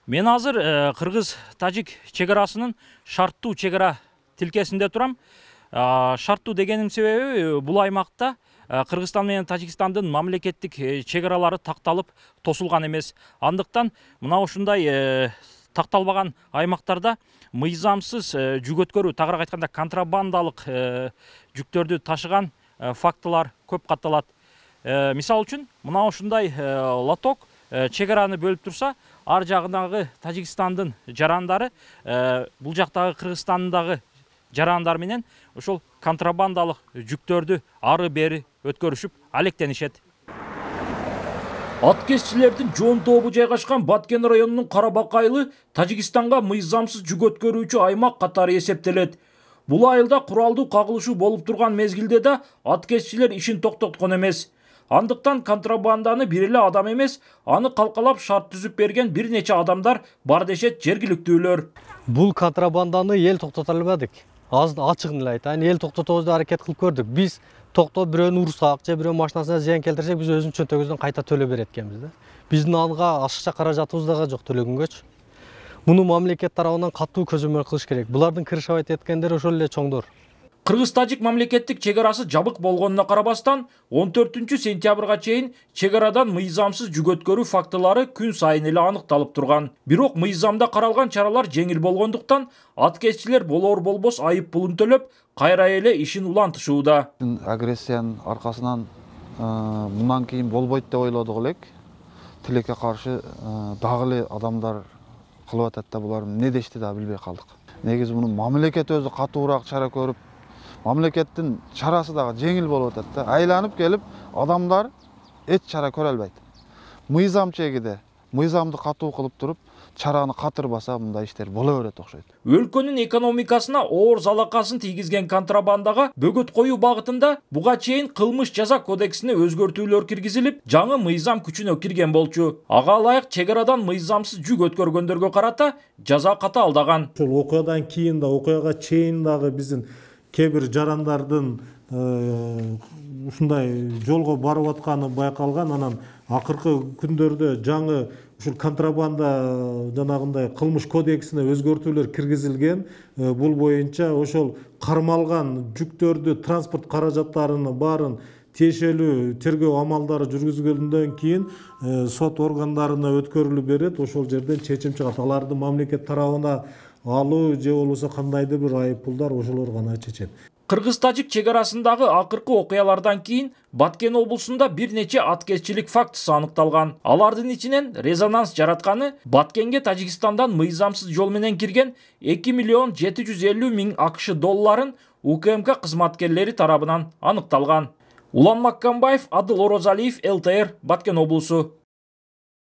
Мен азыр Кыргыз-Тажик чегарасынын шарттуу чегара тилкесинде турам. Шарттуу дегеним себеби бул аймакта Кыргызстан менен Тажикстандын мамлекеттик чегаралары такталып тосулган эмес. Андыктан мына ушундай такталбаган аймактарда мыйзамсыз жүк өткөрүү, тагыраак айтканда контрабандалык жүктөрдү ташыган фактылар көп катталат. Мисал үчүн мына ушундай лоток чегараны бөлүп турса, ар жагындагы Тажикстандын жарандары бул жактагы Кыргызстандагы жарандар менен ошол контрабандалык жүктөрдү ары бери өткөрүшүп алектенишет. Аткезчилердин жоон тобу жайгашкан Баткен районунун Карабак айылы Тажикстанга мыйзамсыз жүк өткөрүүчү аймак катары эсептелет. Бул айылда куралдуу кагылышуу болуп турган мезгилде да аткезчилер ишин токтоткон эмес. Андыктан контрабанданы бир эле адам эмес, аны калкалап шарт түзүп берген бир нече адамдар бар дешет жергиликтүүлөр. Бул контрабанданы эл токтото албадык. Ачыгын эле айтайын, эл токтотобуз деп аракет кылып көрдүк. Биз токтоп бирөөнү урсак же бирөөнүн машинасына зыян келтирсек, биз өзүнүн чөнтөгүбүздөн кайта төлөп берет экенбиз да. Биздин анга ашыкча каражатыбыз дагы жок төлөгөнгөчү. Муну мамлекет тарабынан катуу көзөмөл кылыш керек. Булардын крышабайт эткендери ошол эле чоңдор. Кыргыз-Тажик мамлекеттик чегарасы жабык болгонуна карабастан 14-сентябрга чейин чегарадан мыйзамсыз жүк өткөрүү фактылары күн сайын эле аныкталып турган. Бирок мыйзамда каралган чаралар жеңил болгондуктан аткезчилер болор болбос айып пулун төлөп, кайра эле ишин улантышууда. Агрессиянын аркасынан мындан кийин болбойт деп ойлодук элек. Тилекке каршы дагы эле адамдар кылып атат да, булар эмне дешти да билбей калдык. Негизи муну мамлекет өзү катуураак чара көрүп, мамлекеттин чарасы дагы жеңил болуп атат да. Айланып келип адамдар эч чара көрө албайт. Мыйзам чегиде мыйзамды катуу кылып туруп, чараны катырбаса мындай иштер боло берет окшойт. Өлкөнүн экономикасына оор залакасын тийгизген контрабандага бөгөт коюу багытында буга чейин кылмыш жаза кодексине өзгөртүүлөр киргизилип, жаңы мыйзам күчүнө кирген болчу. Ага ылайык чегарадан мыйзамсыз жүк өткөргөндөргө карата жаза катаалдаган. Ошол окуядан кийин да, окуяга чейин дагы биздин кээ бир жарандардын ушундай жолго барып атканы байкалган. Анан акыркы күндөрдө жаңы ушул контрабанда жанагындай кылмыш кодексине өзгөртүүлөр киргизилген. Бул боюнча ошол кармалган жүктөрдү, транспорт каражаттарынын баарын тиешелүү тергөө амалдары жүргүзүлгөндөн кийин сот органдарына өткөрүлүп берет. Ошол жерден чечим чыгат. Аларды мамлекет тарабына алуу же болбосо кандайдыр бир айып пулдар ошолор гана чечет. Кыргыз-Тажик чегарасындагы акыркы окуялардан кийин Баткен облусунда бир нече аткезчилик фактысы аныкталган. Алардын ичинен резонанс жаратканы Баткенге Тажикстандан мыйзамсыз жол менен кирген 2,750,000 АКШ долларын УКМК кызматкерлери тарабынан аныкталган. Улан Маккамбаев, Адыл Орозалиев, ЛТР, Баткен облусу.